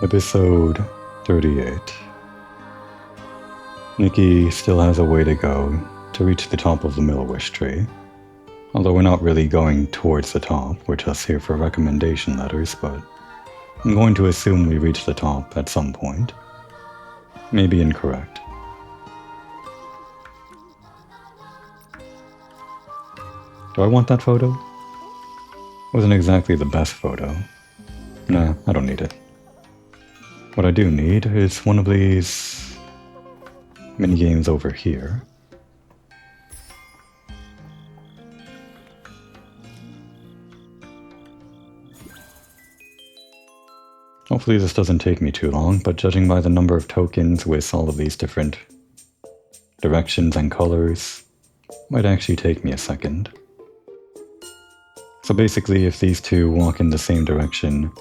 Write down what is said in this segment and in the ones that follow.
Episode 38. Nikki still has a way to go to reach the top of the Mill-Wish tree. Although we're not really going towards the top, we're just here for recommendation letters, but I'm going to assume we reach the top at some point. Maybe incorrect. Do I want that photo? Wasn't exactly the best photo. Nah, I don't need it. What I do need is one of these minigames over here. Hopefully this doesn't take me too long, but judging by the number of tokens with all of these different directions and colors, might actually take me a second. So basically, if these two walk in the same direction,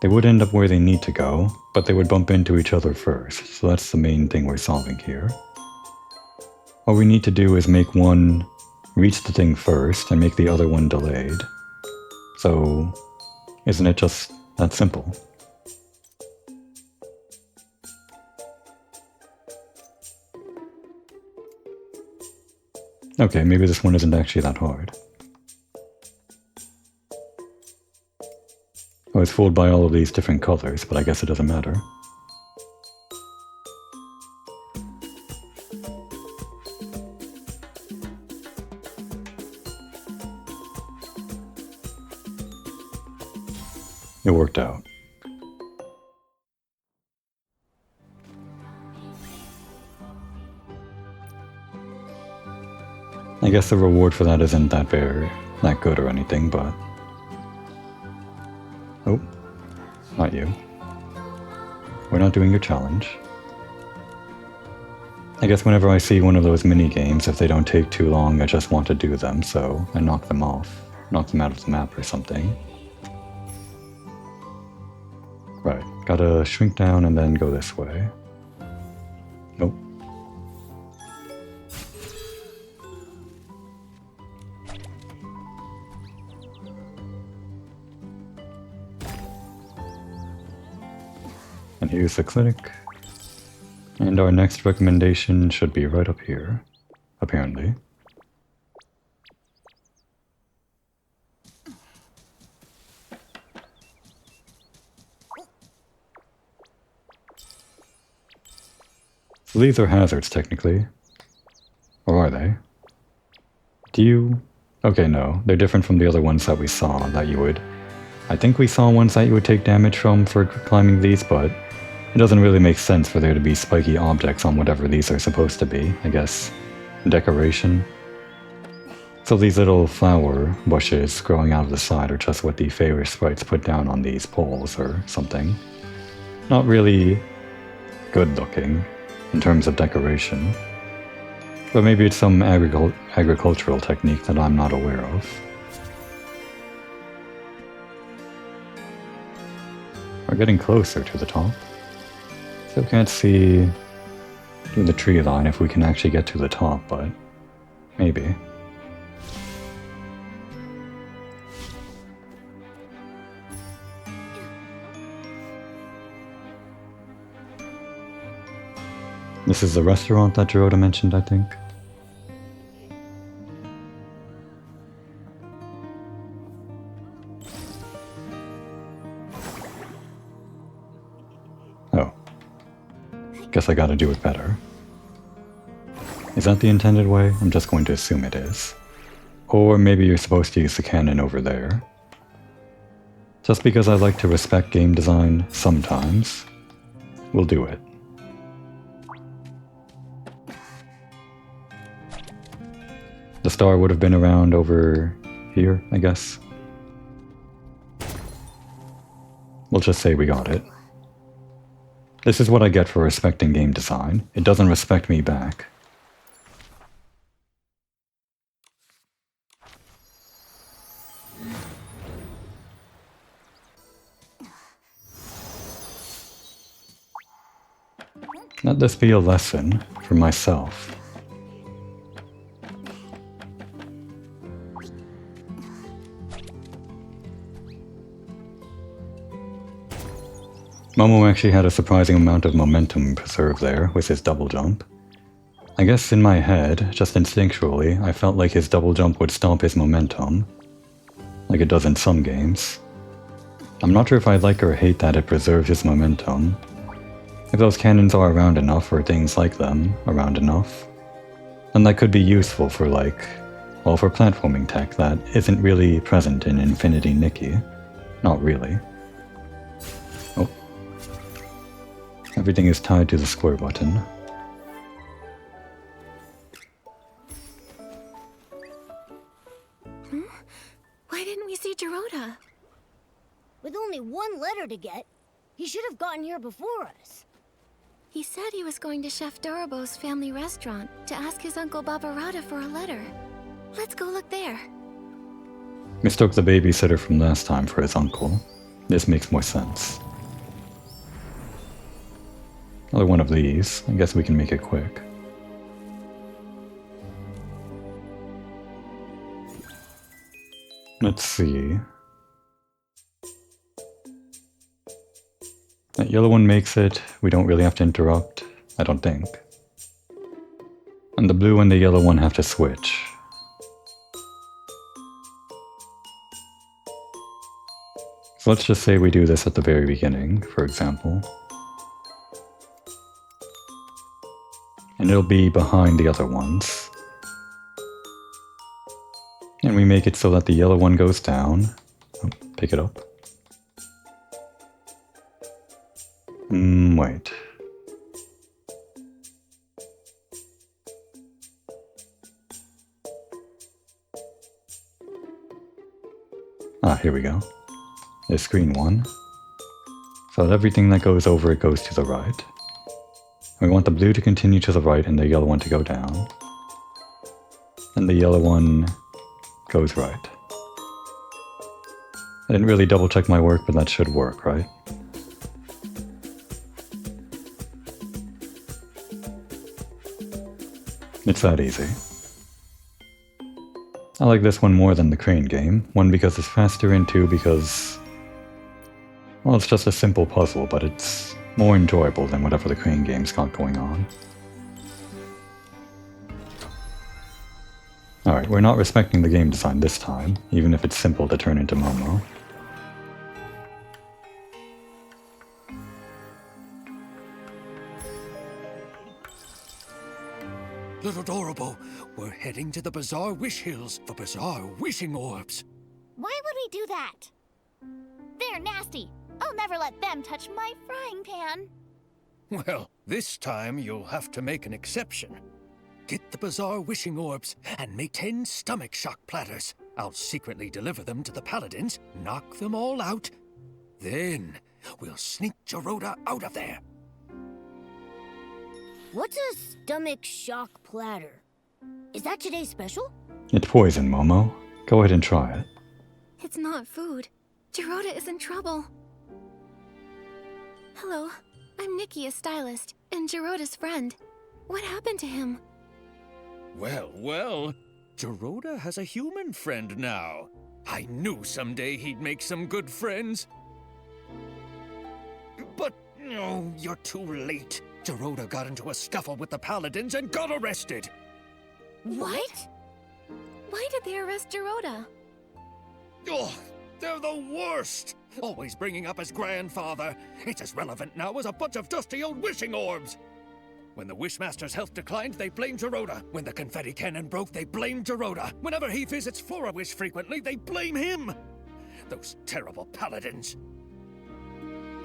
they would end up where they need to go, but they would bump into each other first, so that's the main thing we're solving here. What we need to do is make one reach the thing first and make the other one delayed. So, isn't it just that simple? Okay, maybe this one isn't actually that hard. I was fooled by all of these different colors, but I guess it doesn't matter. It worked out. I guess the reward for that isn't that good or anything, but... Oh, not you. We're not doing your challenge. I guess whenever I see one of those mini games, if they don't take too long, I just want to do them, so I knock them off. Knock them out of the map or something. Right, gotta shrink down and then go this way. Nope. And here's the clinic. And our next recommendation should be right up here, apparently. So these are hazards, technically. Or are they? Do you... Okay, no. They're different from the other ones that we saw that you would... I think we saw ones that you would take damage from for climbing these, but... It doesn't really make sense for there to be spiky objects on whatever these are supposed to be, I guess. Decoration. So these little flower bushes growing out of the side are just what the favor sprites put down on these poles or something. Not really good looking in terms of decoration. But maybe it's some agricultural technique that I'm not aware of. We're getting closer to the top. Still can't see through the tree line if we can actually get to the top, but maybe. This is the restaurant that Gerota mentioned, I think. Oh. Guess I gotta do it better. Is that the intended way? I'm just going to assume it is. Or maybe you're supposed to use the cannon over there. Just because I like to respect game design sometimes, we'll do it. The star would have been around over here, I guess. We'll just say we got it. This is what I get for respecting game design. It doesn't respect me back. Let this be a lesson for myself. Momo actually had a surprising amount of momentum preserved there with his double jump. I guess in my head, just instinctually, I felt like his double jump would stop his momentum, like it does in some games. I'm not sure if I like or hate that it preserves his momentum. If those cannons are around enough, or things like them around enough, then that could be useful for for platforming tech that isn't really present in Infinity Nikki. Not really. Oh. Everything is tied to the square button. Why didn't we see Dorota? With only one letter to get, he should have gotten here before us. He said he was going to Chef Dorobo's family restaurant to ask his Uncle Barbarata for a letter. Let's go look there. Mistook the babysitter from last time for his uncle. This makes more sense. Another one of these. I guess we can make it quick. Let's see. That yellow one makes it. We don't really have to interrupt, I don't think. And the blue and the yellow one have to switch. So let's just say we do this at the very beginning, for example. And it'll be behind the other ones. And we make it so that the yellow one goes down. Oh, pick it up. Wait. Here we go. There's screen 1. So that everything that goes over it goes to the right. We want the blue to continue to the right and the yellow one to go down. And the yellow one goes right. I didn't really double check my work, but that should work, right? It's that easy. I like this one more than the crane game. One, because it's faster, and two, because... well, it's just a simple puzzle, but it's more enjoyable than whatever the crane game's got going on. Alright, we're not respecting the game design this time, even if it's simple to turn into Momo. Little Dorobo, we're heading to the Bazaar Wish Hills for Bazaar Wishing Orbs. Why would we do that? They're nasty. I'll never let them touch my frying pan. Well, this time you'll have to make an exception. Get the Bazaar Wishing Orbs and make 10 stomach shock platters. I'll secretly deliver them to the paladins, knock them all out. Then we'll sneak Dorota out of there. What's a stomach shock platter? Is that today's special? It's poison, Momo. Go ahead and try it. It's not food. Dorota is in trouble. Hello, I'm Nikki, a stylist, and Dorota's friend. What happened to him? Well, well, Dorota has a human friend now. I knew someday he'd make some good friends. But, no, you're too late. Dorota got into a scuffle with the paladins and got arrested. What? Why did they arrest Dorota? Oh, they're the worst! Always bringing up his grandfather. It's as relevant now as a bunch of dusty old wishing orbs. When the Wishmaster's health declined, they blamed Dorota. When the confetti cannon broke, they blamed Dorota. Whenever he visits Flora-Wish frequently, they blame him. Those terrible paladins.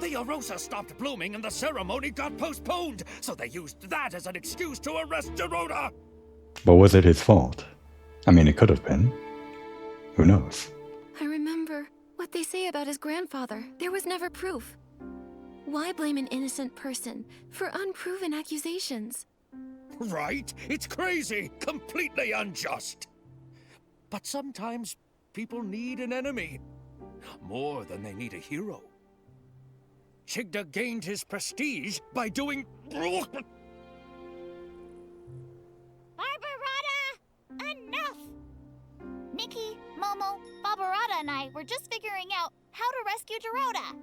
The Arosa stopped blooming and the ceremony got postponed, so they used that as an excuse to arrest Dorota. But was it his fault? I mean, it could have been. Who knows? I remember what they say about his grandfather. There was never proof. Why blame an innocent person for unproven accusations? Right? It's crazy. Completely unjust. But sometimes people need an enemy. More than they need a hero. Chigda gained his prestige by doing... Barbarata! Enough! Nikki, Momo, Barbarata and I were just figuring out how to rescue Dorota.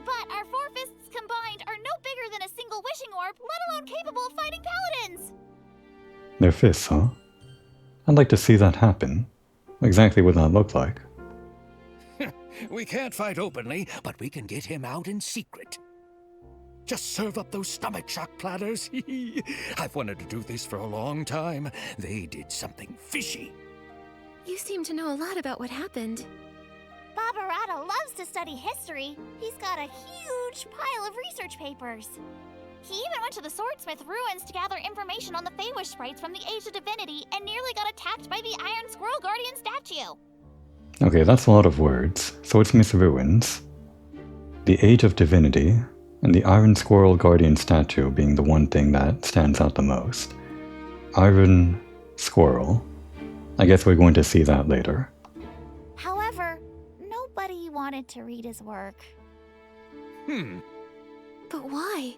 But our four fists combined are no bigger than a single wishing orb, let alone capable of fighting paladins! Their fists, huh? I'd like to see that happen. Exactly what that looked like. We can't fight openly, but we can get him out in secret. Just serve up those stomach shock platters. I've wanted to do this for a long time. They did something fishy. You seem to know a lot about what happened. Barbarata loves to study history. He's got a huge pile of research papers. He even went to the Swordsmith ruins to gather information on the Feywish sprites from the Age of Divinity and nearly got attacked by the Iron Squirrel Guardian statue. Okay, that's a lot of words. Swordsmith ruins, the Age of Divinity, and the Iron Squirrel Guardian statue being the one thing that stands out the most. Iron Squirrel. I guess we're going to see that later. However, nobody wanted to read his work. But why?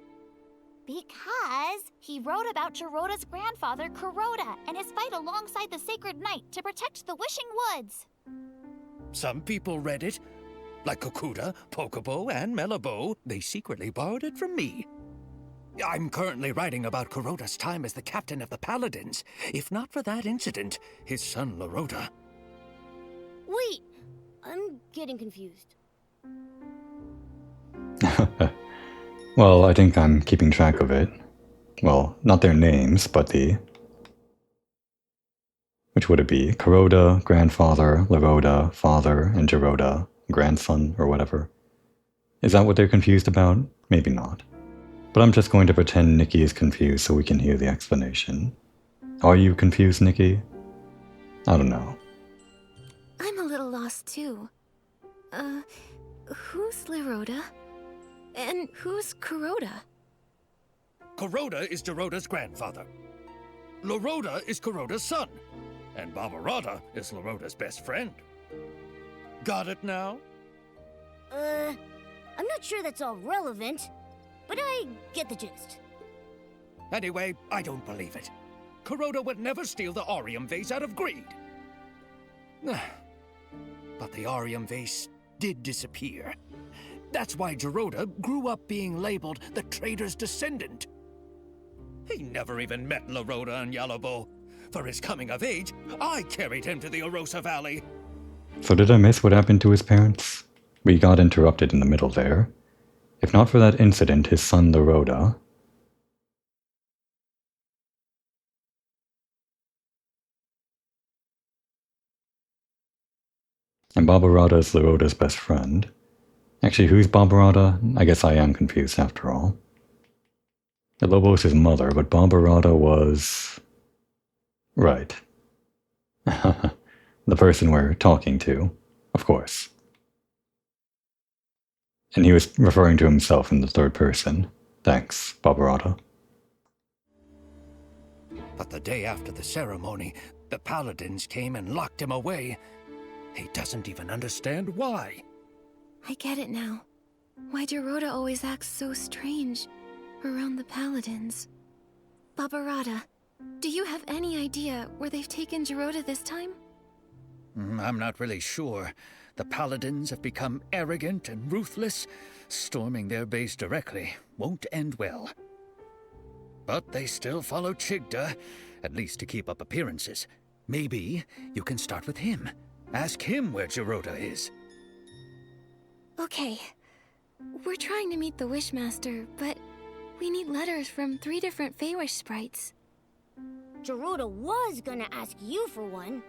Because he wrote about Geroda's grandfather, Kuroda, and his fight alongside the Sacred Knight to protect the Wishing Woods. Some people read it. Like Kokuda, Pokobo, and Melabo, they secretly borrowed it from me. I'm currently writing about Kuroda's time as the captain of the Paladins. If not for that incident, his son Laroda. Wait, I'm getting confused. Well, I think I'm keeping track of it. Well, not their names, but the... Which would it be? Kuroda, grandfather, Laroda, father, and Geroda, grandson, or whatever. Is that what they're confused about? Maybe not. But I'm just going to pretend Nikki is confused so we can hear the explanation. Are you confused, Nikki? I don't know. I'm a little lost too. Who's Laroda? And who's Kuroda? Kuroda is Geroda's grandfather. Laroda is Kuroda's son. And Barbarata is Laroda's best friend. Got it now? I'm not sure that's all relevant, but I get the gist. Anyway, I don't believe it. Kuroda would never steal the Aurium vase out of greed. But the Aurium vase did disappear. That's why Geroda grew up being labeled the traitor's descendant. He never even met Laroda and Yalobo. For his coming of age, I carried him to the Orosa Valley. So did I miss what happened to his parents? We got interrupted in the middle there. If not for that incident, his son Laroda... And Barbarata is Laroda's best friend. Actually, who's Barbarata? I guess I am confused after all. Lobo's his mother, but Barbarata was... Right. The person we're talking to, of course. And he was referring to himself in the third person. Thanks, Barbarata. But the day after the ceremony, the Paladins came and locked him away. He doesn't even understand why. I get it now. Why Geroda always acts so strange around the Paladins. Barbarata, do you have any idea where they've taken Geroda this time? I'm not really sure. The Paladins have become arrogant and ruthless. Storming their base directly won't end well. But they still follow Chigda, at least to keep up appearances. Maybe you can start with him. Ask him where Geroda is. Okay. We're trying to meet the Wishmaster, but we need letters from 3 different Feywish sprites. Geroda was gonna ask you for one.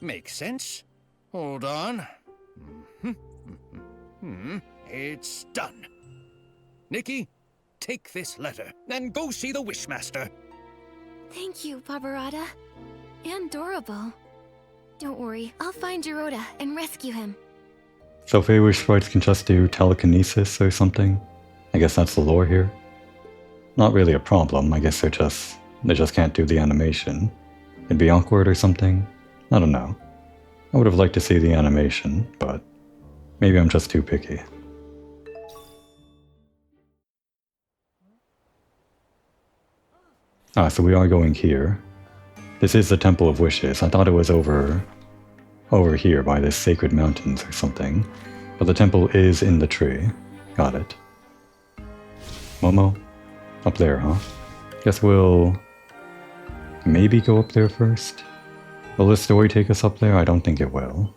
Makes sense. Hold on. It's done. Nikki, take this letter and go see the Wishmaster. Thank you, Barbarata. And Dorable. Don't worry, I'll find Geroda and rescue him. So Feywish sprites can just do telekinesis or something? I guess that's the lore here. Not really a problem, I guess they just can't do the animation. It'd be awkward or something? I don't know. I would have liked to see the animation, but maybe I'm just too picky. So we are going here. This is the Temple of Wishes. I thought it was over here by the Sacred Mountains or something. But the temple is in the tree. Got it. Momo? Up there, huh? Guess we'll maybe go up there first? Will this story take us up there? I don't think it will.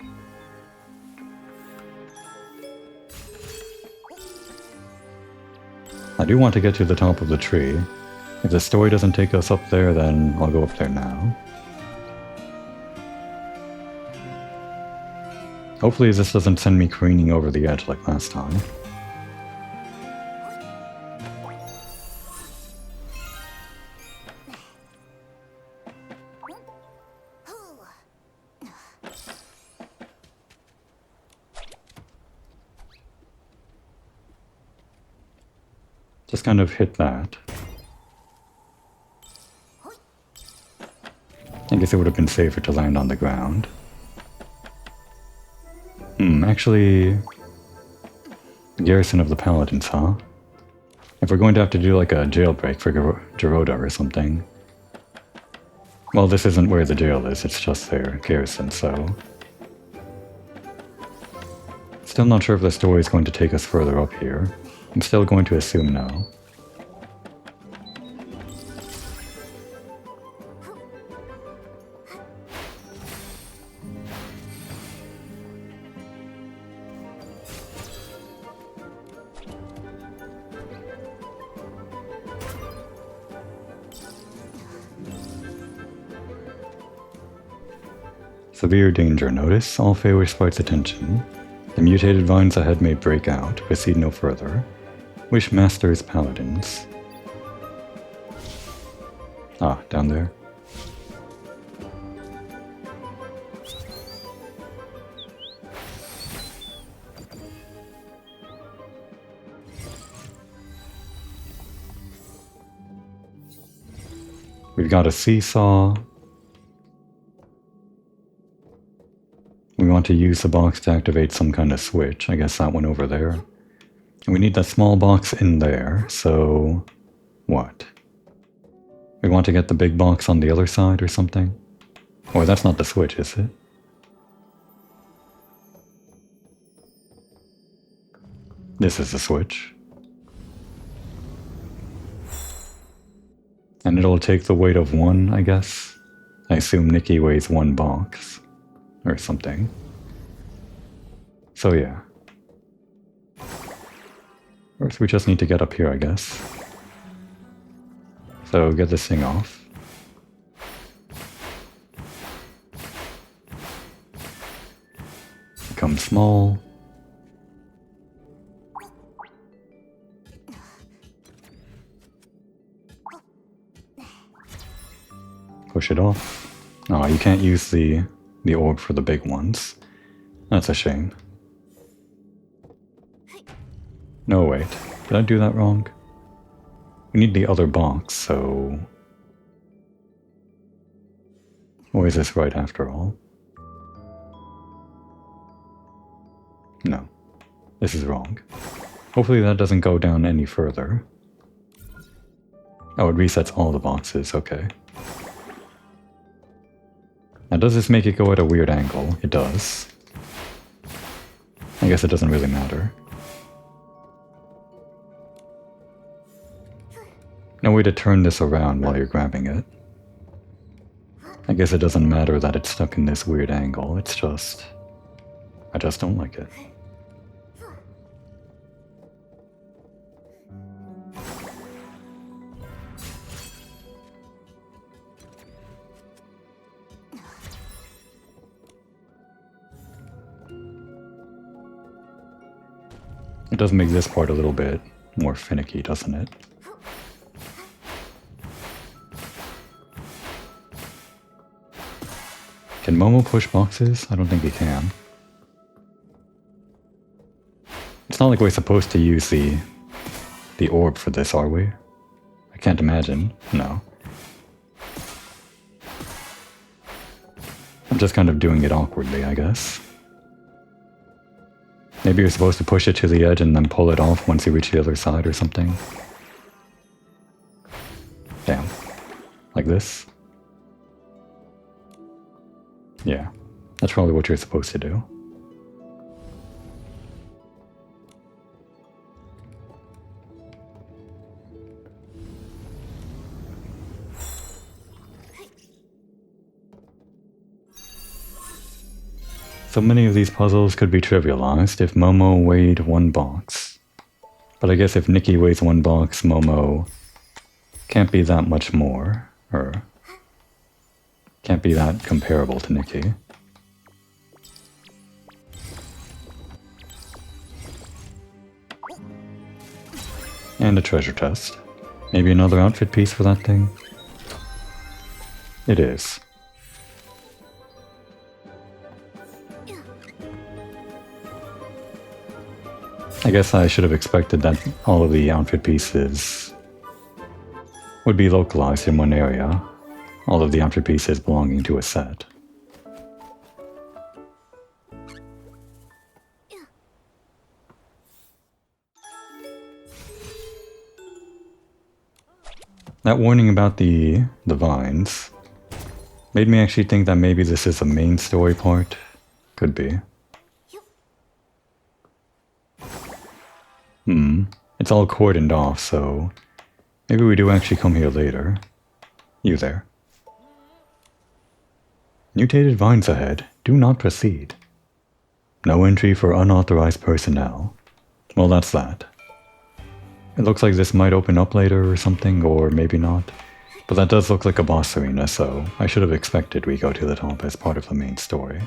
I do want to get to the top of the tree. If the story doesn't take us up there, then I'll go up there now. Hopefully this doesn't send me careening over the edge like last time. Just kind of hit that. I guess it would have been safer to land on the ground. Actually... Garrison of the Paladins, huh? If we're going to have to do like a jailbreak for Geroda or something... Well, this isn't where the jail is, it's just their garrison, so... Still not sure if the story is going to take us further up here. I'm still going to assume no. Severe danger. Notice all Feywish sprites' attention. The mutated vines ahead may break out. Proceed no further. Wish Masters Paladins. Ah, down there. We've got a seesaw. We want to use the box to activate some kind of switch. I guess that one over there. And we need that small box in there, so... What? We want to get the big box on the other side or something? Oh, that's not the switch, is it? This is the switch. And it'll take the weight of one, I guess. I assume Nikki weighs one box. Or something. So yeah. First we just need to get up here, I guess. So get this thing off. Become small. Push it off. Oh, you can't use the orb for the big ones. That's a shame. No, wait. Did I do that wrong? We need the other box, so... Or is this right after all? No. This is wrong. Hopefully that doesn't go down any further. Oh, it resets all the boxes, okay. Now, does this make it go at a weird angle? It does. I guess it doesn't really matter. No way to turn this around while you're grabbing it. I guess it doesn't matter that it's stuck in this weird angle, it's just... I just don't like it. It does make this part a little bit more finicky, doesn't it? Can Momo push boxes? I don't think he can. It's not like we're supposed to use the orb for this, are we? I can't imagine. No. I'm just kind of doing it awkwardly, I guess. Maybe you're supposed to push it to the edge and then pull it off once you reach the other side or something. Damn. Like this? Yeah, that's probably what you're supposed to do. So many of these puzzles could be trivialized if Momo weighed 1 box. But I guess if Nikki weighs 1 box, Momo can't be that much more, or can't be that comparable to Nikki. And a treasure chest. Maybe another outfit piece for that thing? It is. I guess I should have expected that all of the outfit pieces would be localized in one area. All of the outfit pieces belonging to a set. That warning about the vines made me actually think that maybe this is the main story part. Could be. It's all cordoned off, so maybe we do actually come here later. You there. Mutated vines ahead. Do not proceed. No entry for unauthorized personnel. Well, that's that. It looks like this might open up later or something, or maybe not. But that does look like a boss arena, so I should have expected we go to the top as part of the main story.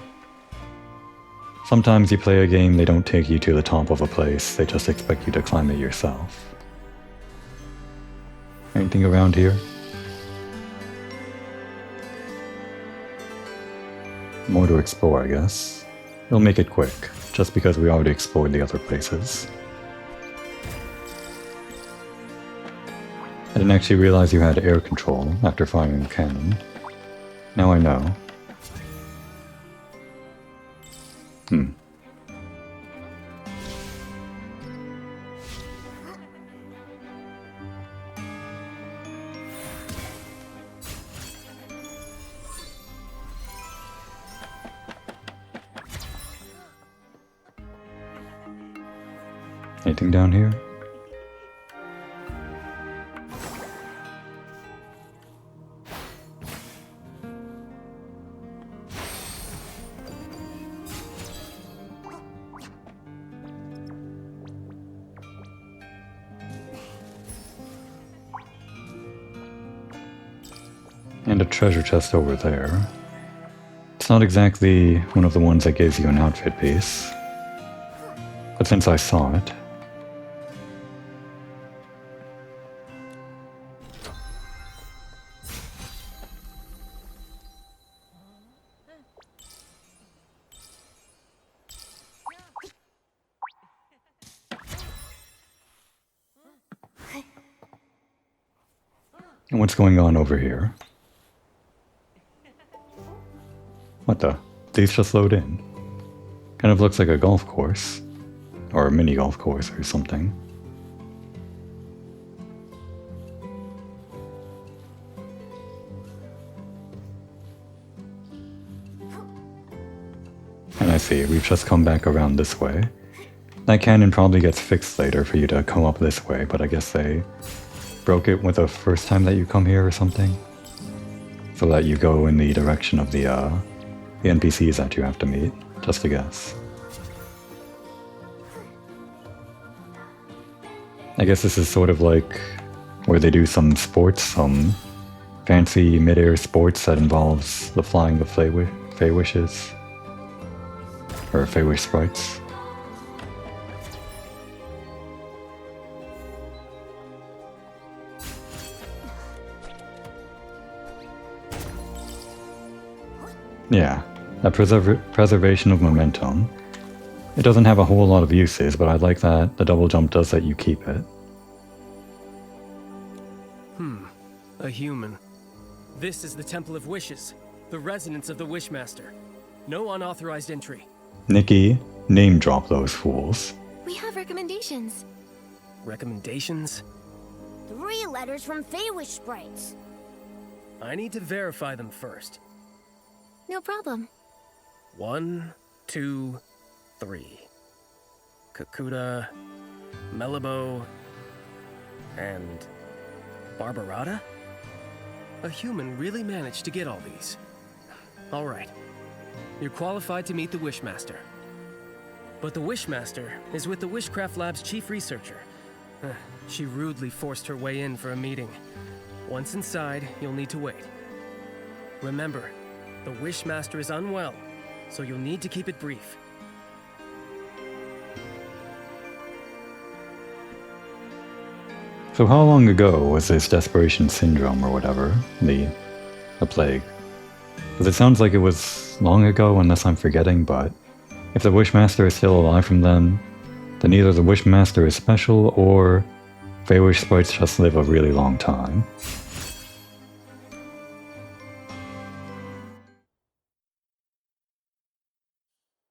Sometimes you play a game, they don't take you to the top of a place, they just expect you to climb it yourself. Anything around here? More to explore, I guess. We'll make it quick, just because we already explored the other places. I didn't actually realize you had air control after firing the cannon. Now I know. Anything down here? And a treasure chest over there. It's not exactly one of the ones that gives you an outfit piece. But since I saw it... And what's going on over here? What the? These just load in. Kind of looks like a golf course. Or a mini golf course or something. And I see, we've just come back around this way. That cannon probably gets fixed later for you to come up this way, but I guess they broke it with the first time that you come here or something. So that you go in the direction of the NPCs that you have to meet, just a guess. I guess this is sort of like where they do some sports, some fancy mid-air sports that involves the flying the Feywishes. Or Feywish sprites. Yeah, that preservation of momentum. It doesn't have a whole lot of uses, but I like that the double jump does let you keep it. A human. This is the Temple of Wishes, the residence of the Wishmaster. No unauthorized entry. Nikki, name drop those fools. We have recommendations. Recommendations? 3 letters from Feywish sprites. I need to verify them first. No problem. 1, 2, 3. Kakuta, Melibo, and Barbarata? A human really managed to get all these. Alright. You're qualified to meet the Wishmaster. But the Wishmaster is with the Wishcraft Lab's chief researcher. She rudely forced her way in for a meeting. Once inside, you'll need to wait. Remember, the Wishmaster is unwell, so you'll need to keep it brief. So how long ago was this desperation syndrome or whatever, the plague? Because it sounds like it was long ago unless I'm forgetting, but if the Wishmaster is still alive from then either the Wishmaster is special or Feywish sprites just live a really long time.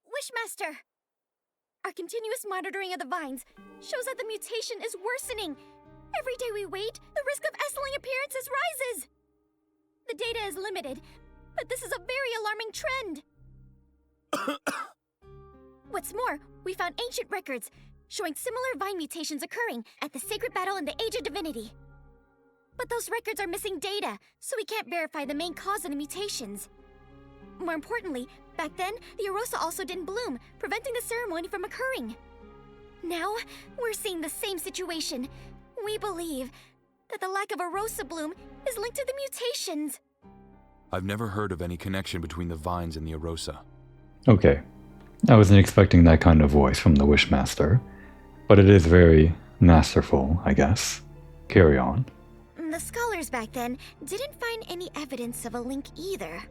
Wishmaster! Our continuous monitoring of the vines shows that the mutation is worsening. Every day we wait, the risk of Essling appearances rises. The data is limited, but this is a very alarming trend. What's more, we found ancient records showing similar vine mutations occurring at the sacred battle in the Age of Divinity. But those records are missing data, so we can't verify the main cause of the mutations. More importantly, back then, the Arosa also didn't bloom, preventing the ceremony from occurring. Now, we're seeing the same situation. We believe that the lack of Arosa bloom is linked to the mutations. I've never heard of any connection between the vines and the Arosa. Okay, I wasn't expecting that kind of voice from the Wishmaster, but it is very masterful, I guess. Carry on. The scholars back then didn't find any evidence of a link either.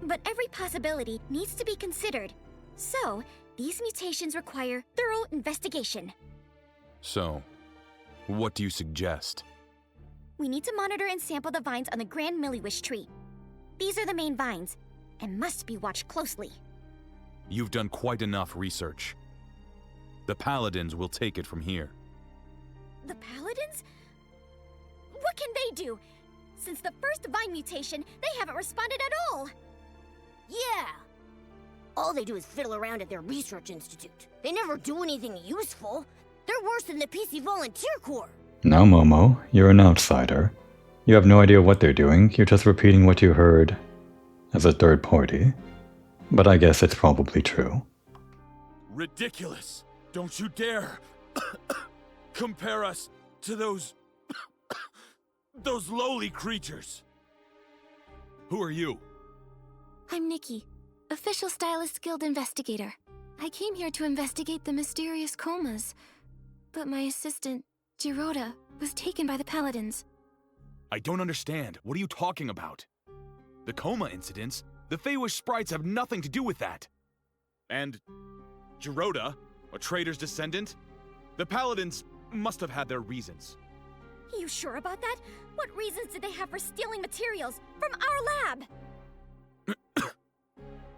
But every possibility needs to be considered. So, these mutations require thorough investigation. So, what do you suggest? We need to monitor and sample the vines on the Grand Milliwish tree. These are the main vines, and must be watched closely. You've done quite enough research. The Paladins will take it from here. The Paladins? What can they do? Since the first vine mutation, they haven't responded at all. Yeah! All they do is fiddle around at their research institute. They never do anything useful. They're worse than the PC Volunteer Corps. Now, Momo, you're an outsider. You have no idea what they're doing, you're just repeating what you heard as a third party. But I guess it's probably true. Ridiculous! Don't you dare compare us to those lowly creatures! Who are you? I'm Nikki, official Stylist Guild investigator. I came here to investigate the mysterious comas, but my assistant, Giroda, was taken by the Paladins. I don't understand. What are you talking about? The coma incidents? The Feywish sprites have nothing to do with that. And Giroda, a traitor's descendant? The Paladins must have had their reasons. You sure about that? What reasons did they have for stealing materials from our lab?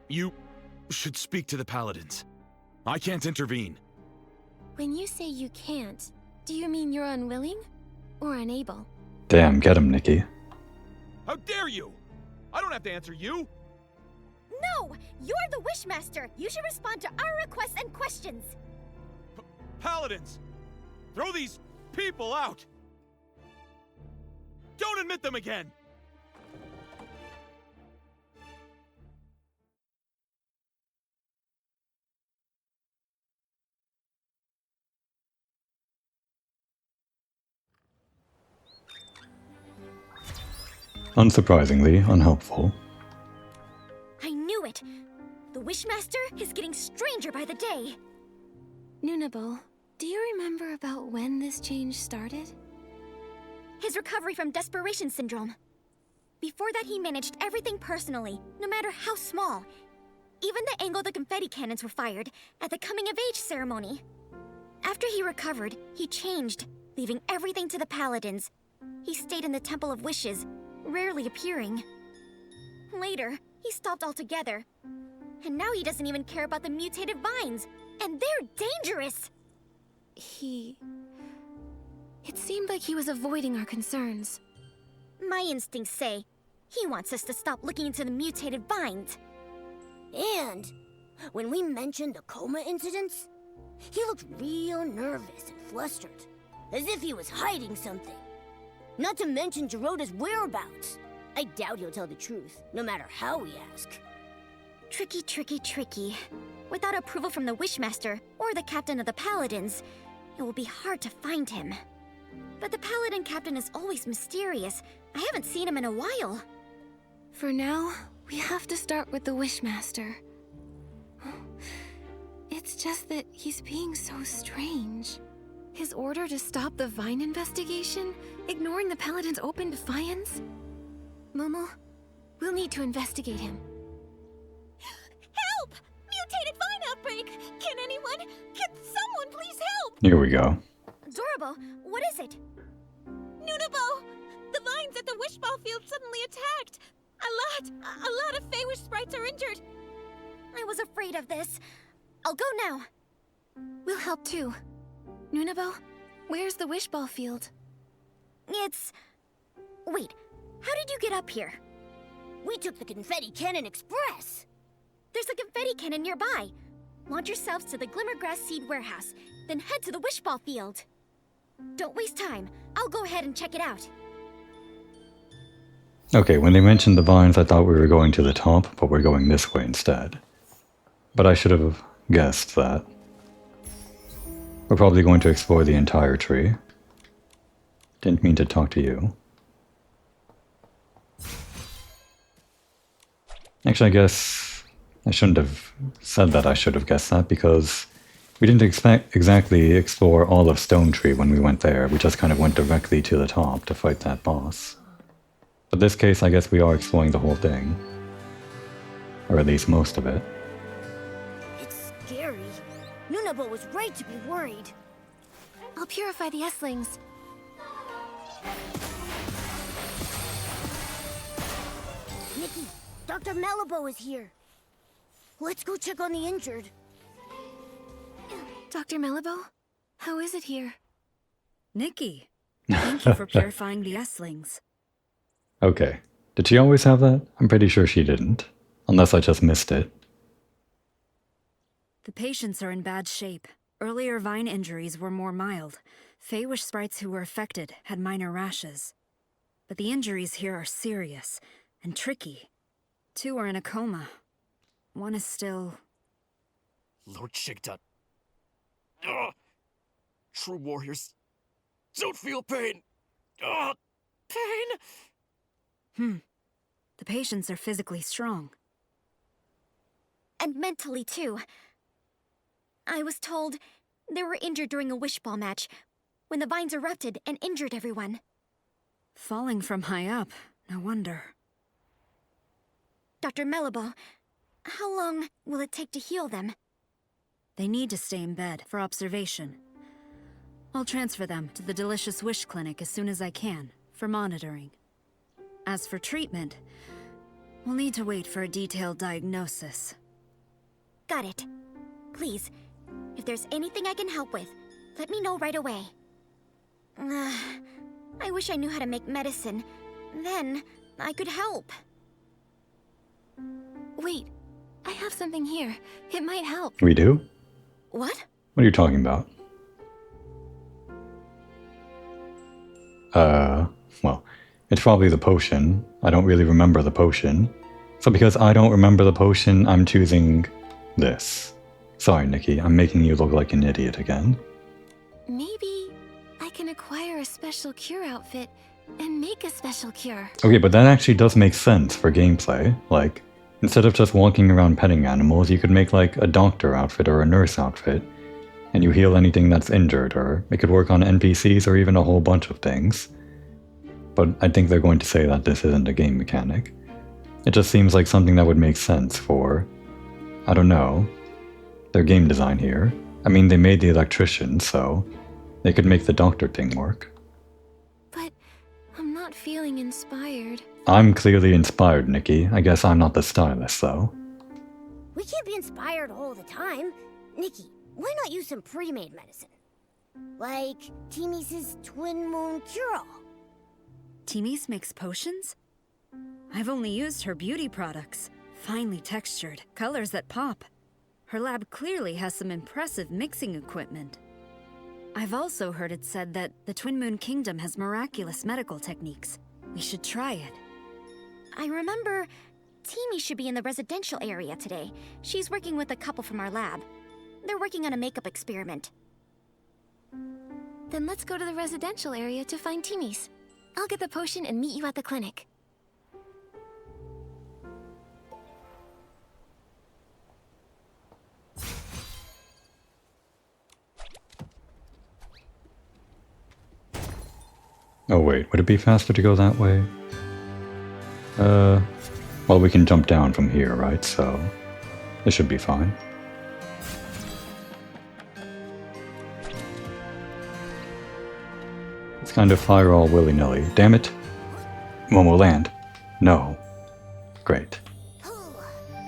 You should speak to the Paladins. I can't intervene. When you say you can't, do you mean you're unwilling or unable? Damn, get him, Nikki. How dare you! I don't have to answer you! No! You're the Wishmaster! You should respond to our requests and questions! Paladins! Throw these people out! Don't admit them again! Unsurprisingly, unhelpful. I knew it! The Wishmaster is getting stranger by the day! Nunable, do you remember about when this change started? His recovery from desperation syndrome. Before that, he managed everything personally, no matter how small. Even the angle the confetti cannons were fired at the coming-of-age ceremony. After he recovered, he changed, leaving everything to the Paladins. He stayed in the Temple of Wishes, rarely appearing. Later, he stopped altogether. And now he doesn't even care about the mutated vines. And they're dangerous! It seemed like he was avoiding our concerns. My instincts say he wants us to stop looking into the mutated vines. And when we mentioned the coma incidents, he looked real nervous and flustered, as if he was hiding something. Not to mention Giroda's whereabouts. I doubt he'll tell the truth, no matter how we ask. Tricky, tricky, tricky. Without approval from the Wishmaster or the captain of the Paladins, it will be hard to find him. But the Paladin captain is always mysterious. I haven't seen him in a while. For now, we have to start with the Wishmaster. It's just that he's being so strange. His order to stop the Vine investigation, ignoring the Paladin's open defiance? Momo, we'll need to investigate him. Help! Mutated Vine outbreak! Can someone please help? Here we go. Zorabo, what is it? Nunabo! The vines at the Wishball field suddenly attacked! A lot of Feywish sprites are injured! I was afraid of this. I'll go now. We'll help too. Nunabo, where's the Wishball field? It's... Wait, how did you get up here? We took the Confetti Cannon Express. There's a confetti cannon nearby. Launch yourselves to the Glimmergrass Seed Warehouse, then head to the Wishball field. Don't waste time. I'll go ahead and check it out. Okay, when they mentioned the vines, I thought we were going to the top, but we're going this way instead. But I should have guessed that. We're probably going to explore the entire tree. Didn't mean to talk to you. Actually, I guess I shouldn't have said that. I should have guessed that because we didn't exactly explore all of Stone Tree when we went there. We just kind of went directly to the top to fight that boss. But this case, I guess we are exploring the whole thing. Or at least most of it. It's scary. Nunabo was right to be worried. I'll purify the S-lings. Nikki, Dr. Malibu is here. Let's go check on the injured. Dr. Malibu, how is it here? Nikki, thank you for purifying the S-lings. Okay. Did she always have that? I'm pretty sure she didn't. Unless I just missed it. The patients are in bad shape. Earlier vine injuries were more mild. Feywish sprites who were affected had minor rashes. But the injuries here are serious and tricky. 2 are in a coma. 1 is still... Lord Shigdut. Ugh. True warriors don't feel pain. Ugh. Pain? The patients are physically strong. And mentally, too. I was told they were injured during a wishball match, when the vines erupted and injured everyone. Falling from high up, no wonder. Dr. Malibu, how long will it take to heal them? They need to stay in bed for observation. I'll transfer them to the Delicious Wish Clinic as soon as I can, for monitoring. As for treatment, we'll need to wait for a detailed diagnosis. Got it. Please, if there's anything I can help with, let me know right away. I wish I knew how to make medicine. Then, I could help. Wait, I have something here. It might help. We do? What? What are you talking about? Well, it's probably the potion. I don't really remember the potion. So because I don't remember the potion, I'm choosing this. Sorry, Nikki, I'm making you look like an idiot again. Maybe I can acquire a special cure outfit and make a special cure. Okay, but that actually does make sense for gameplay. Like, instead of just walking around petting animals, you could make like a doctor outfit or a nurse outfit, and you heal anything that's injured, or it could work on NPCs or even a whole bunch of things. But I think they're going to say that this isn't a game mechanic. It just seems like something that would make sense for, I don't know, their game design here. I mean, they made the electrician, so they could make the doctor thing work. But I'm not feeling inspired. I'm clearly inspired, Nikki. I guess I'm not the stylist, though. We can't be inspired all the time. Nikki, why not use some pre-made medicine? Like Timis's Twin Moon Cure-All. Timis makes potions? I've only used her beauty products. Finely textured, colors that pop. Her lab clearly has some impressive mixing equipment. I've also heard it said that the Twin Moon Kingdom has miraculous medical techniques. We should try it. I remember Teamy should be in the residential area today. She's working with a couple from our lab. They're working on a makeup experiment. Then let's go to the residential area to find Teamy's. I'll get the potion and meet you at the clinic. Oh wait, would it be faster to go that way? Well, we can jump down from here, right? So, this should be fine. Let's kind of fire all willy-nilly. Damn it! When we'll land. No. Great.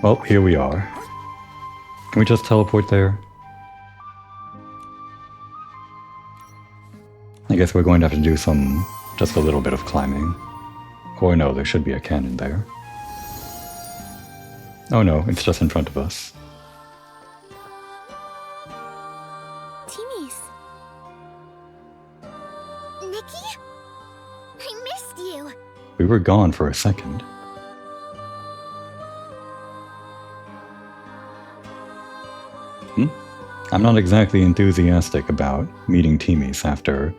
Well, here we are. Can we just teleport there? I guess we're going to have to do just a little bit of climbing. Or no, there should be a cannon there. Oh no, it's just in front of us. Teamy's. Nikki? I missed you. We were gone for a second. I'm not exactly enthusiastic about meeting Teamy's after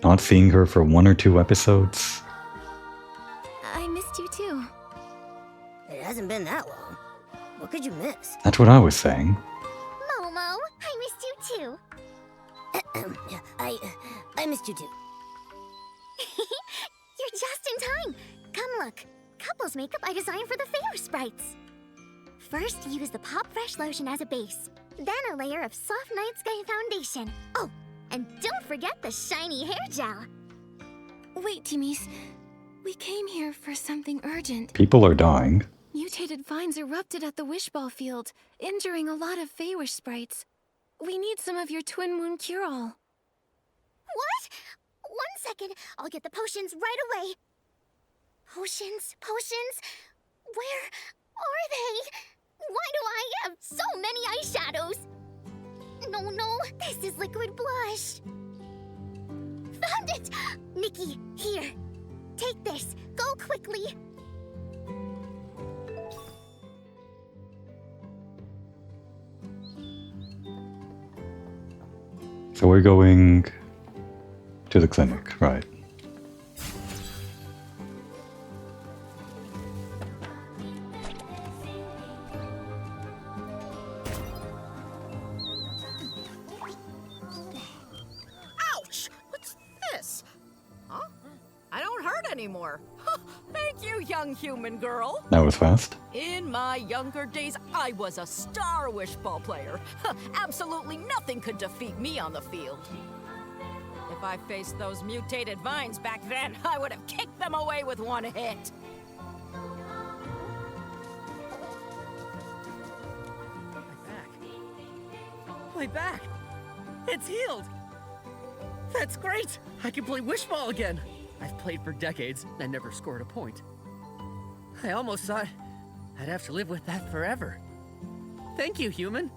not seeing her for 1 or 2 episodes. I missed you too. It hasn't been that long. What could you miss? That's what I was saying. Momo, I missed you too. I missed you too. You're just in time. Come look. Couples makeup I designed for the Fair Sprites. First, use the Pop Fresh lotion as a base. Then a layer of soft Night Sky foundation. Oh, and don't forget the shiny hair gel. Wait, Teamy's. We came here for something urgent. People are dying. Mutated vines erupted at the Wishball field, injuring a lot of Feywish sprites. We need some of your Twin Moon cure-all. What? 1 second. I'll get the potions right away. Potions? Where are they? Why do I have so many eyeshadows? No, this is liquid blush. Found it! Nikki, here. Take this. Go quickly. So we're going to the clinic, right? Ouch! What's this? Huh? I don't hurt anymore. Thank you, young human girl. That was fast. In my younger days, I was a star wishball player. Absolutely nothing could defeat me on the field. If I faced those mutated vines back then, I would have kicked them away with 1 hit. My back! It's healed! That's great! I can play wishball again! I've played for decades and never scored a point. I almost thought I'd have to live with that forever. Thank you, human.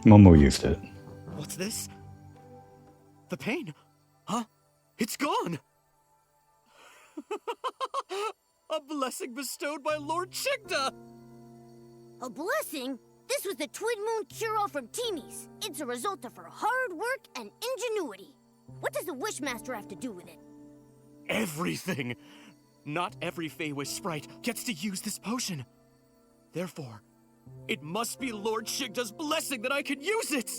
Momo used it. What's this? The pain? Huh? It's gone! A blessing bestowed by Lord Chigda! A blessing? This was the Twin Moon cure-all from Teamy's. It's a result of her hard work and ingenuity. What does the Wishmaster have to do with it? Everything! Not every Feywish sprite gets to use this potion. Therefore, it must be Lord Chigda's blessing that I can use it!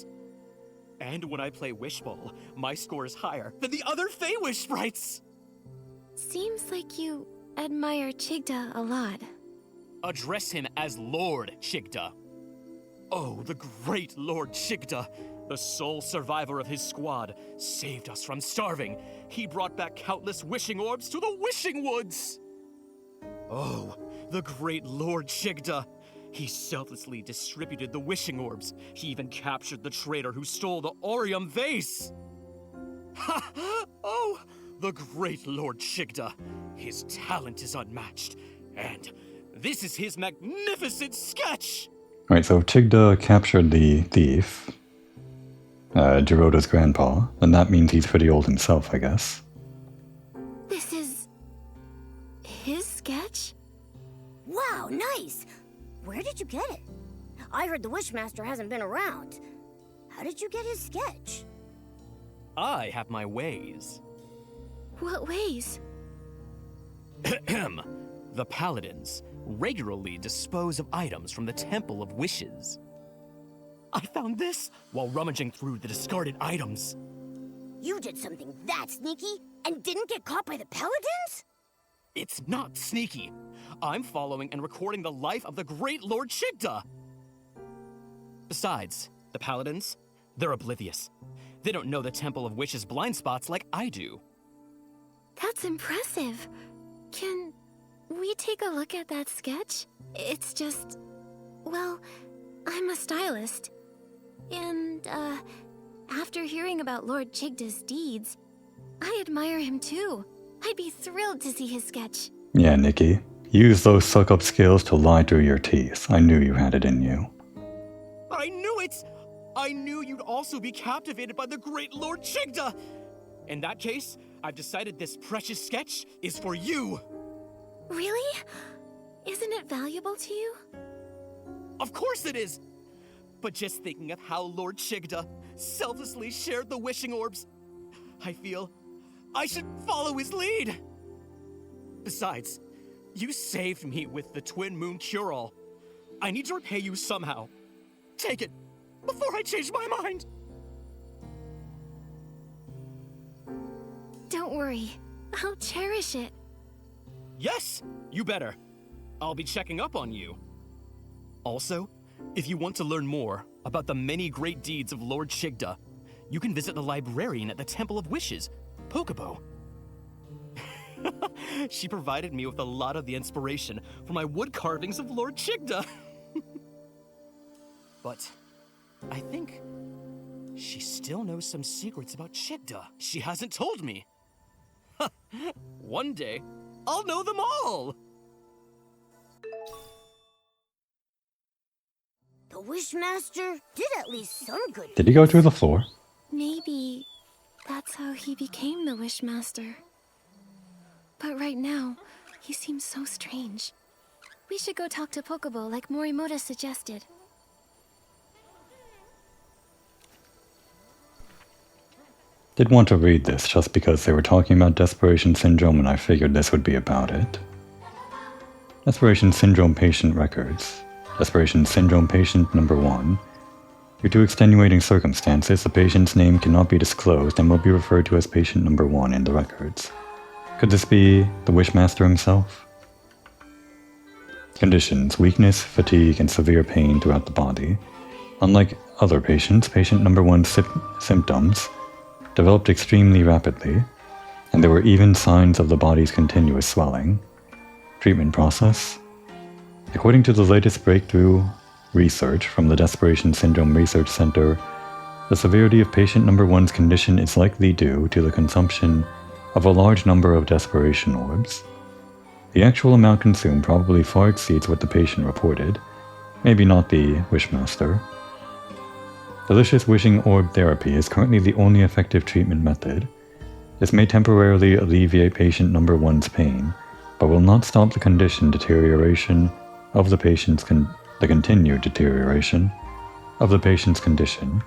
And when I play Wishball, my score is higher than the other Feywish sprites! Seems like you admire Chigda a lot. Address him as Lord Chigda. Oh, the great Lord Chigda, the sole survivor of his squad, saved us from starving. He brought back countless wishing orbs to the Wishing Woods. Oh, the great Lord Chigda. He selflessly distributed the wishing orbs. He even captured the traitor who stole the Aureum vase. Ha! Oh, the great Lord Chigda. His talent is unmatched. And this is his magnificent sketch! Alright, so if Chigda captured the thief, Jiroda's grandpa, then that means he's pretty old himself, I guess. This is... his sketch? Wow, nice! Where did you get it? I heard the Wishmaster hasn't been around. How did you get his sketch? I have my ways. What ways? The Paladins regularly dispose of items from the Temple of Wishes. I found this while rummaging through the discarded items. You did something that sneaky and didn't get caught by the Paladins? It's not sneaky. I'm following and recording the life of the great Lord Chigda. Besides, the Paladins, they're oblivious. They don't know the Temple of Wishes blind spots like I do. That's impressive. Can we take a look at that sketch? It's just... well, I'm a stylist. And, after hearing about Lord Chigda's deeds, I admire him too. I'd be thrilled to see his sketch. Yeah, Nikki. Use those suck-up skills to lie through your teeth. I knew you had it in you. I knew it! I knew you'd also be captivated by the great Lord Chigda! In that case, I've decided this precious sketch is for you! Really? Isn't it valuable to you? Of course it is! But just thinking of how Lord Chigda selflessly shared the wishing orbs, I feel I should follow his lead! Besides, you saved me with the Twin Moon Cure-All. I need to repay you somehow. Take it, before I change my mind! Don't worry. I'll cherish it. Yes, you better. I'll be checking up on you. Also, if you want to learn more about the many great deeds of Lord Chigda, you can visit the librarian at the Temple of Wishes, Pocobo. She provided me with a lot of the inspiration for my wood carvings of Lord Chigda. But I think she still knows some secrets about Chigda she hasn't told me. One day, I'll know them all! The Wishmaster did at least some good. Did he go through the floor? Maybe that's how he became the Wishmaster. But right now, he seems so strange. We should go talk to Pocobo like Morimoto suggested. Did want to read this just because they were talking about Desperation Syndrome and I figured this would be about it. Desperation Syndrome Patient Records. Desperation Syndrome Patient Number 1. Due to extenuating circumstances, the patient's name cannot be disclosed and will be referred to as Patient Number 1 in the records. Could this be the Wishmaster himself? Conditions: weakness, fatigue, and severe pain throughout the body. Unlike other patients, Patient Number 1's symptoms developed extremely rapidly, and there were even signs of the body's continuous swelling. Treatment process. According to the latest breakthrough research from the Desperation Syndrome Research Center, the severity of patient number 1's condition is likely due to the consumption of a large number of desperation orbs. The actual amount consumed probably far exceeds what the patient reported, maybe not the Wishmaster. Delicious wishing orb therapy is currently the only effective treatment method. This may temporarily alleviate patient number 1's pain, but will not stop the condition deterioration of the patient's the continued deterioration of the patient's condition.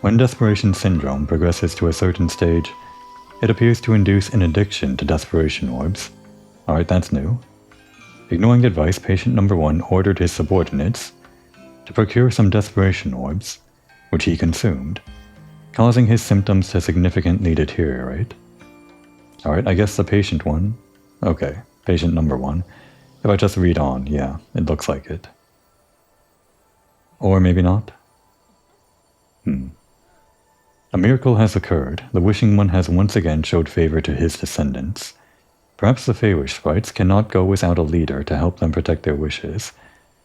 When Desperation Syndrome progresses to a certain stage, it appears to induce an addiction to desperation orbs. Alright, that's new. Ignoring advice, patient number 1 ordered his subordinates to procure some desperation orbs, which he consumed, causing his symptoms to significantly deteriorate. Alright, I guess the patient one. Okay, patient number 1. If I just read on, yeah, it looks like it. Or maybe not? A miracle has occurred. The Wishing One has once again showed favor to his descendants. Perhaps the Feywish sprites cannot go without a leader to help them protect their wishes.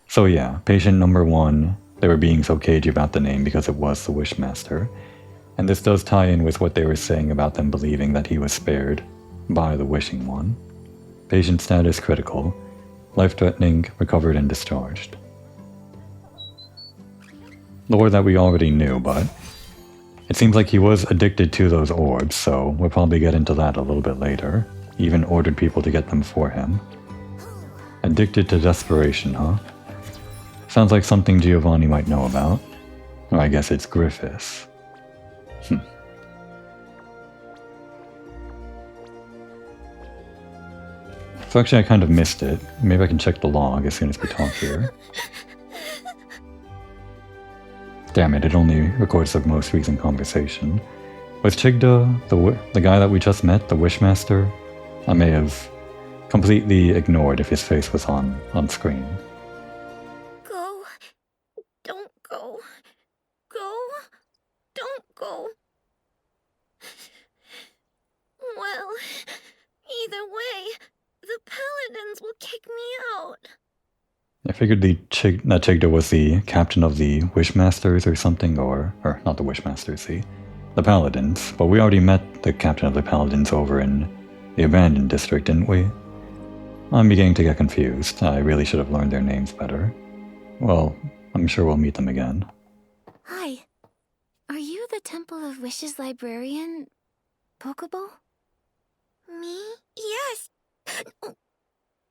So yeah, patient number 1, they were being so cagey about the name because it was the Wishmaster. And this does tie in with what they were saying about them believing that he was spared by the Wishing One. Patient status critical. Life-threatening, recovered and discharged. lore that we already knew, but it seems like he was addicted to those orbs, so we'll probably get into that a little bit later. He even ordered people to get them for him. Addicted to desperation, huh? Sounds like something Giovanni might know about. Or I guess it's Griffiths. So actually I kind of missed it. Maybe I can check the log as soon as we talk here. Damn it only records the most recent conversation. Was Chigda the guy that we just met, the Wishmaster? I may have completely ignored if his face was on screen. Go. Don't go. Go. Don't go. Well, either way, the Paladins will kick me out. I figured that Chigda was the captain of the Wishmasters or something, or not the Wishmasters, the Paladins. But we already met the captain of the Paladins over in the Abandoned District, didn't we? I'm beginning to get confused. I really should have learned their names better. Well, I'm sure we'll meet them again. Hi. Are you the Temple of Wishes librarian, Pokeball? Me? Yes.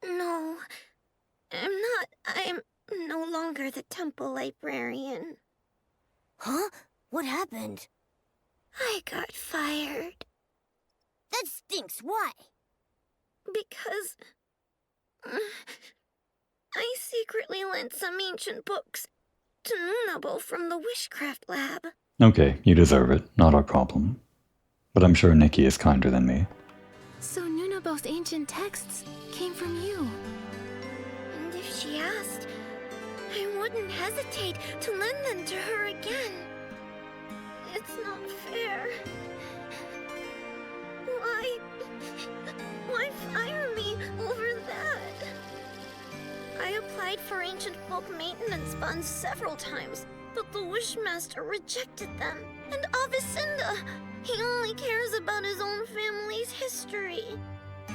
No. I'm no longer the temple librarian. Huh? What happened? I got fired. That stinks. Why? Because I secretly lent some ancient books to Nunabo from the Wishcraft Lab. Okay, you deserve it. Not our problem. But I'm sure Nikki is kinder than me. So Nunabo's ancient texts came from you. And if she asked, I wouldn't hesitate to lend them to her again. It's not fair. Why fire me over that? I applied for ancient folk maintenance funds several times, but the Wishmaster rejected them. And Avicenda, he only cares about his own family's history.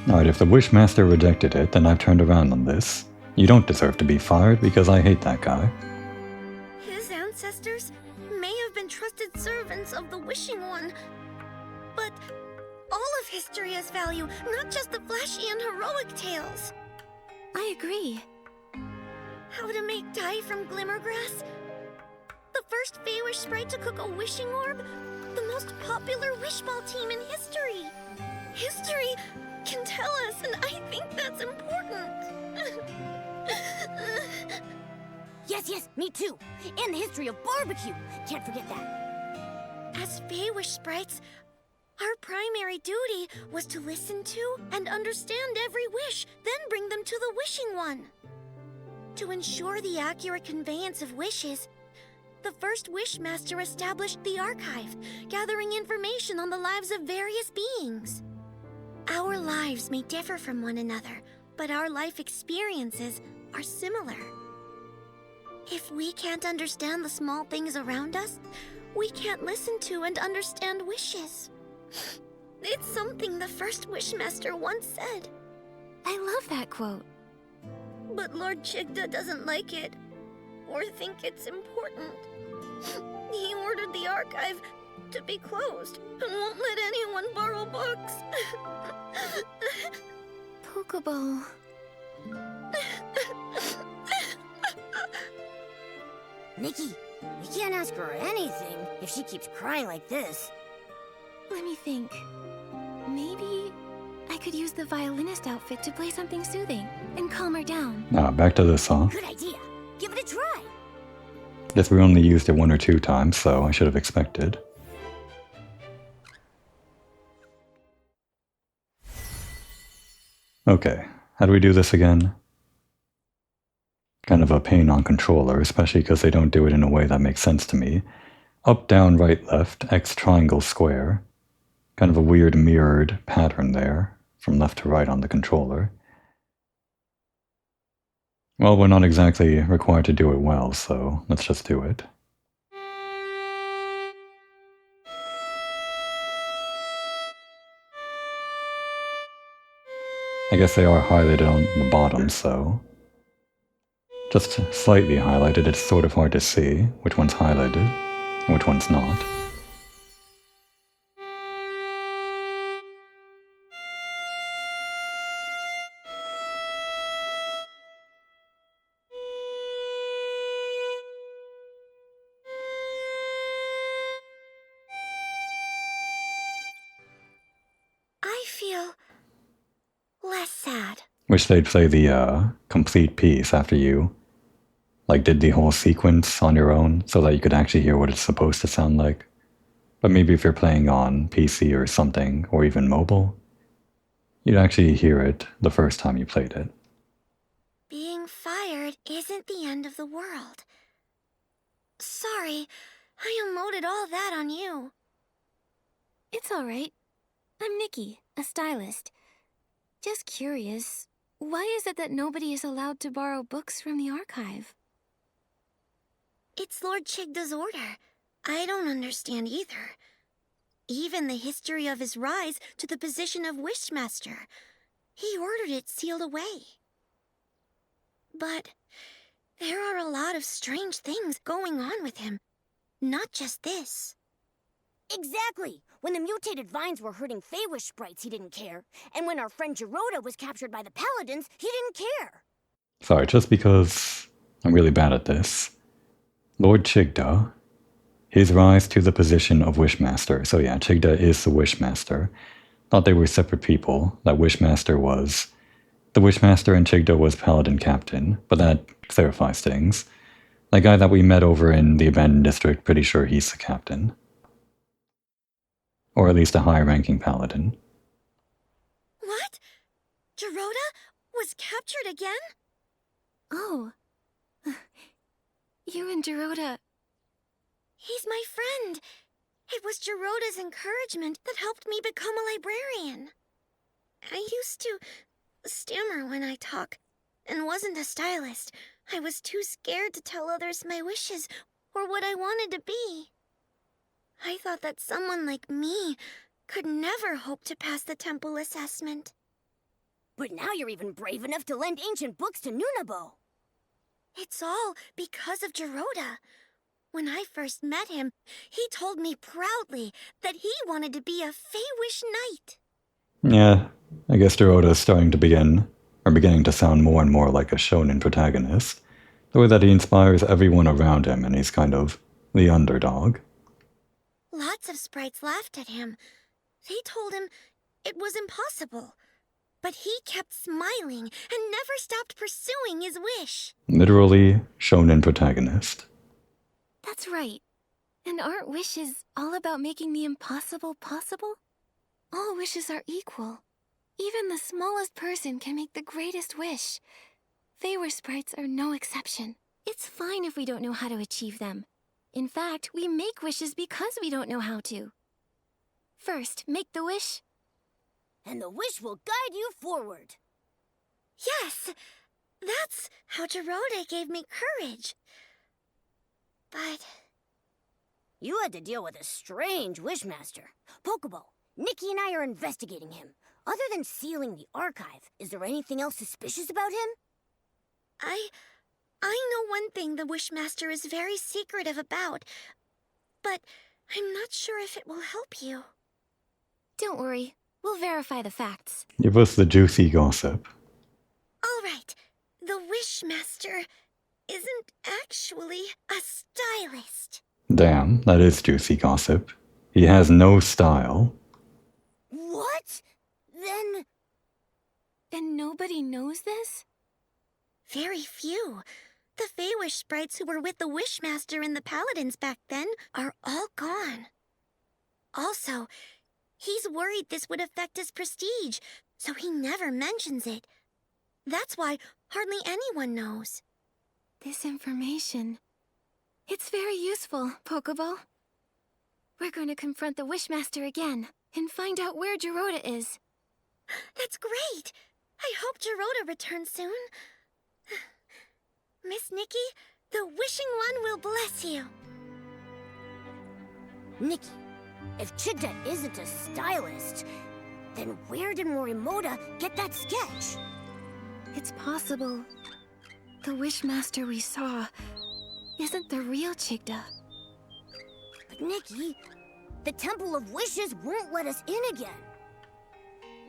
Alright, if the Wishmaster rejected it, then I've turned around on this. You don't deserve to be fired because I hate that guy. His ancestors may have been trusted servants of the Wishing One, but all of history has value, not just the flashy and heroic tales. I agree. How to make dye from glimmergrass? The first Feywish sprite to cook a wishing orb? The most popular wishball team in history. History can tell us, and I think that's important. Yes, me too. And the history of barbecue. Can't forget that. As Feywish sprites, our primary duty was to listen to and understand every wish, then bring them to the Wishing One. To ensure the accurate conveyance of wishes, the first Wishmaster established the archive, gathering information on the lives of various beings. Our lives may differ from one another, but our life experiences are similar. If we can't understand the small things around us, we can't listen to and understand wishes. It's something the first Wishmaster once said. I love that quote. But Lord Chigda doesn't like it, or think it's important. He ordered the archive to be closed and won't let anyone borrow books. Pokeball. Nikki, we can't ask her anything if she keeps crying like this. Let me think. Maybe I could use the violinist outfit to play something soothing and calm her down. Back to this, huh? Good idea. Give it a try. Guess we only used it 1 or 2 times, so I should have expected. Okay, how do we do this again? Kind of a pain on controller, especially because they don't do it in a way that makes sense to me. Up, down, right, left, X, triangle, square. Kind of a weird mirrored pattern there, from left to right on the controller. Well, we're not exactly required to do it well, so let's just do it. I guess they are highlighted on the bottom, so Just slightly highlighted, it's sort of hard to see which one's highlighted and which one's not. I feel less sad. Wish they'd play the complete piece after you did the whole sequence on your own so that you could actually hear what it's supposed to sound like. But maybe if you're playing on PC or something, or even mobile, you'd actually hear it the first time you played it. Being fired isn't the end of the world. Sorry, I unloaded all that on you. It's alright. I'm Nikki, a stylist. Just curious, why is it that nobody is allowed to borrow books from the archive? It's Lord Chigda's order. I don't understand either. Even the history of his rise to the position of Wishmaster, he ordered it sealed away. But there are a lot of strange things going on with him. Not just this. Exactly! When the mutated vines were hurting Feywish sprites, he didn't care. And when our friend Geroda was captured by the Paladins, he didn't care. Sorry, just because I'm really bad at this. Lord Chigda, his rise to the position of Wishmaster. So yeah, Chigda is the Wishmaster. Thought they were separate people. That Wishmaster was the Wishmaster and Chigda was Paladin Captain, but that clarifies things. That guy that we met over in the Abandoned District, pretty sure he's the Captain. Or at least a high-ranking Paladin. What? Geroda was captured again? Oh. You and Geroda... He's my friend. It was Geroda's encouragement that helped me become a librarian. I used to stammer when I talk, and wasn't a stylist. I was too scared to tell others my wishes or what I wanted to be. I thought that someone like me could never hope to pass the temple assessment. But now you're even brave enough to lend ancient books to Nunabo. It's all because of Geroda. When I first met him, he told me proudly that he wanted to be a Feywish knight. Yeah, I guess Geroda is starting to beginning to sound more and more like a shonen protagonist. The way that he inspires everyone around him, and he's kind of the underdog. Lots of sprites laughed at him. They told him it was impossible. But he kept smiling and never stopped pursuing his wish. Literally shonen protagonist. That's right. And aren't wishes all about making the impossible possible? All wishes are equal. Even the smallest person can make the greatest wish. Feywish sprites are no exception. It's fine if we don't know how to achieve them. In fact, we make wishes because we don't know how to. First, make the wish. And the wish will guide you forward. Yes! That's how Geroda gave me courage. But... you had to deal with a strange Wishmaster. Pokeball, Nikki and I are investigating him. Other than sealing the archive, is there anything else suspicious about him? I know one thing the Wishmaster is very secretive about, but I'm not sure if it will help you. Don't worry. We'll verify the facts. Give us the juicy gossip. All right. The Wishmaster isn't actually a stylist. Damn, that is juicy gossip. He has no style. What? Then... And nobody knows this? Very few. The Feywish sprites who were with the Wishmaster and the Paladins back then are all gone. Also, he's worried this would affect his prestige, so he never mentions it. That's why hardly anyone knows. This information... it's very useful, Pokeball. We're going to confront the Wishmaster again and find out where Geroda is. That's great! I hope Geroda returns soon. Miss Nikki, the Wishing One will bless you. Nikki, if Chigda isn't a stylist, then where did Morimoto get that sketch? It's possible the Wishmaster we saw isn't the real Chigda. But Nikki, the Temple of Wishes won't let us in again.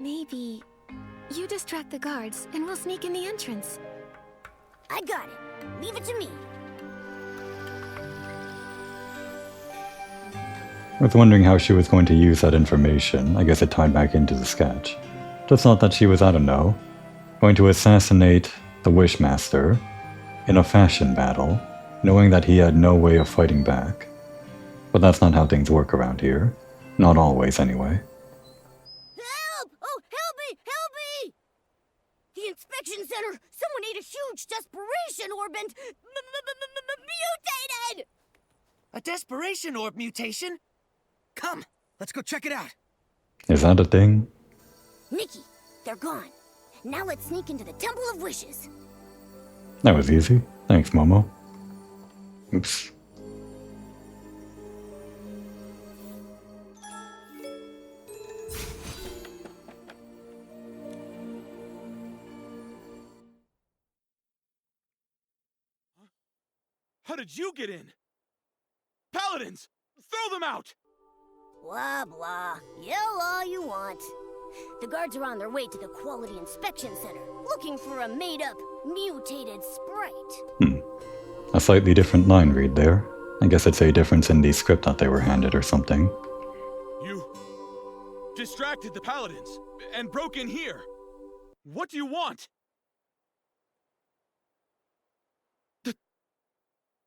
Maybe you distract the guards and we'll sneak in the entrance. I got it. Leave it to me. I was wondering how she was going to use that information. I guess it tied back into the sketch. Just thought that she was, I don't know, going to assassinate the Wishmaster in a fashion battle, knowing that he had no way of fighting back. But that's not how things work around here. Not always, anyway. Help! Oh, help me! Help me! The inspection center! Someone ate a huge desperation orb and mutated! A desperation orb mutation? Come, let's go check it out. Is that a thing? Nikki, they're gone. Now let's sneak into the Temple of Wishes. That was easy. Thanks, Momo. Oops. How did you get in? Paladins! Throw them out! Blah, blah. Yell all you want. The guards are on their way to the Quality Inspection Center, looking for a made-up, mutated sprite. A slightly different line read there. I guess it's a difference in the script that they were handed or something. You distracted the Paladins and broke in here. What do you want?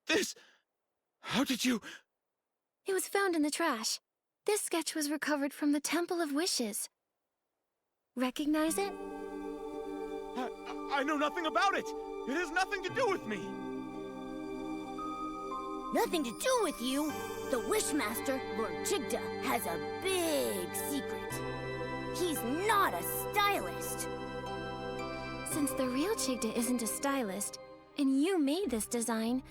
This... How did you... It was found in the trash. This sketch was recovered from the Temple of Wishes. Recognize it? I know nothing about it! It has nothing to do with me! Nothing to do with you? The Wishmaster, Lord Chigda, has a big secret. He's not a stylist. Since the real Chigda isn't a stylist, and you made this design,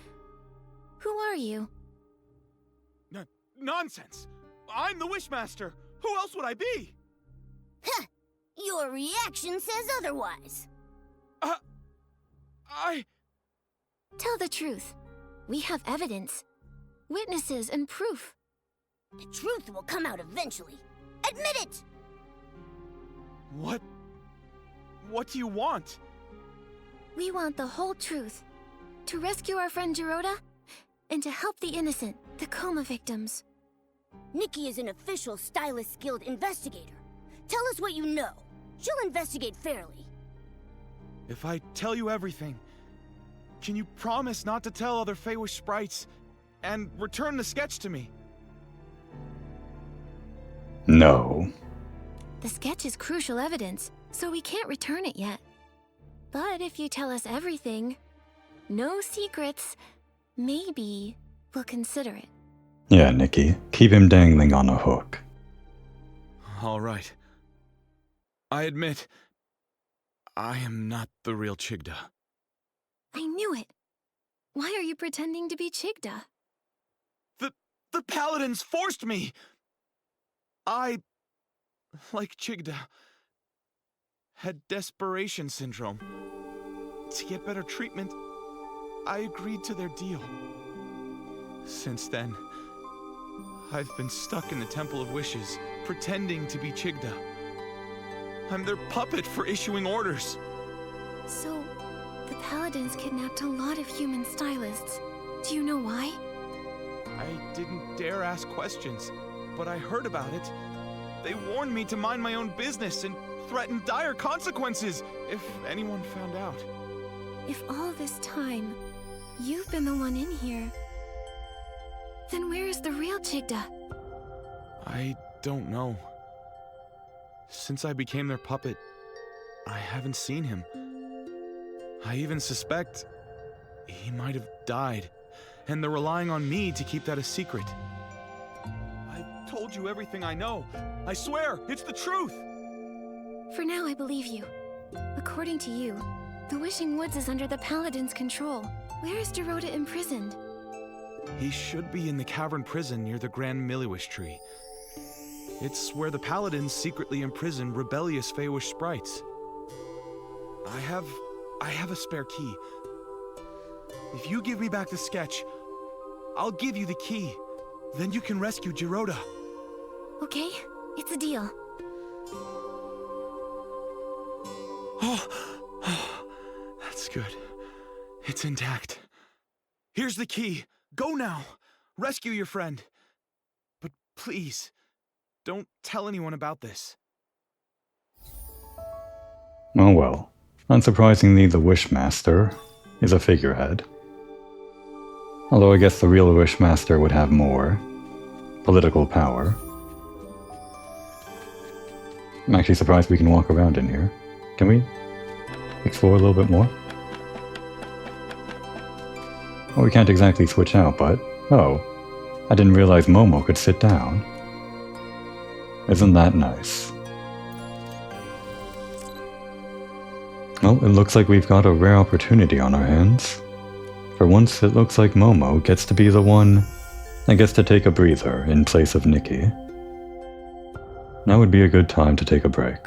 who are you? Nonsense! I'm the Wishmaster! Who else would I be? Heh! Your reaction says otherwise. Tell the truth. We have evidence, witnesses, and proof. The truth will come out eventually. Admit it! What do you want? We want the whole truth. To rescue our friend Geroda, and to help the innocent, the coma victims. Nikki is an official Stylist Guild investigator. Tell us what you know. She'll investigate fairly. If I tell you everything, can you promise not to tell other Feywish sprites and return the sketch to me? No. The sketch is crucial evidence, so we can't return it yet. But if you tell us everything, no secrets, maybe we'll consider it. Yeah, Nikki. Keep him dangling on a hook. All right. I admit, I am not the real Chigda. I knew it. Why are you pretending to be Chigda? The Paladins forced me! I, like Chigda, had desperation syndrome. To get better treatment, I agreed to their deal. Since then, I've been stuck in the Temple of Wishes, pretending to be Chigda. I'm their puppet for issuing orders. So, the Paladins kidnapped a lot of human stylists. Do you know why? I didn't dare ask questions, but I heard about it. They warned me to mind my own business and threatened dire consequences if anyone found out. If all this time, you've been the one in here, then where is the real Chigda? I don't know. Since I became their puppet, I haven't seen him. I even suspect he might have died, and they're relying on me to keep that a secret. I've told you everything I know. I swear, it's the truth! For now, I believe you. According to you, the Wishing Woods is under the Paladins' control. Where is Geroda imprisoned? He should be in the cavern prison near the Grand Milliwish Tree. It's where the Paladins secretly imprison rebellious Feywish sprites. I have a spare key. If you give me back the sketch, I'll give you the key. Then you can rescue Jiroda. Okay, it's a deal. Oh, that's good. It's intact. Here's the key. Go now. Rescue your friend. But please, don't tell anyone about this. Oh well. Unsurprisingly, the Wishmaster is a figurehead. Although I guess the real Wishmaster would have more political power. I'm actually surprised we can walk around in here. Can we explore a little bit more? Well, we can't exactly switch out, but... Oh, I didn't realize Momo could sit down. Isn't that nice? Well, it looks like we've got a rare opportunity on our hands. For once, it looks like Momo gets to be the one that gets to take a breather in place of Nikki. Now would be a good time to take a break.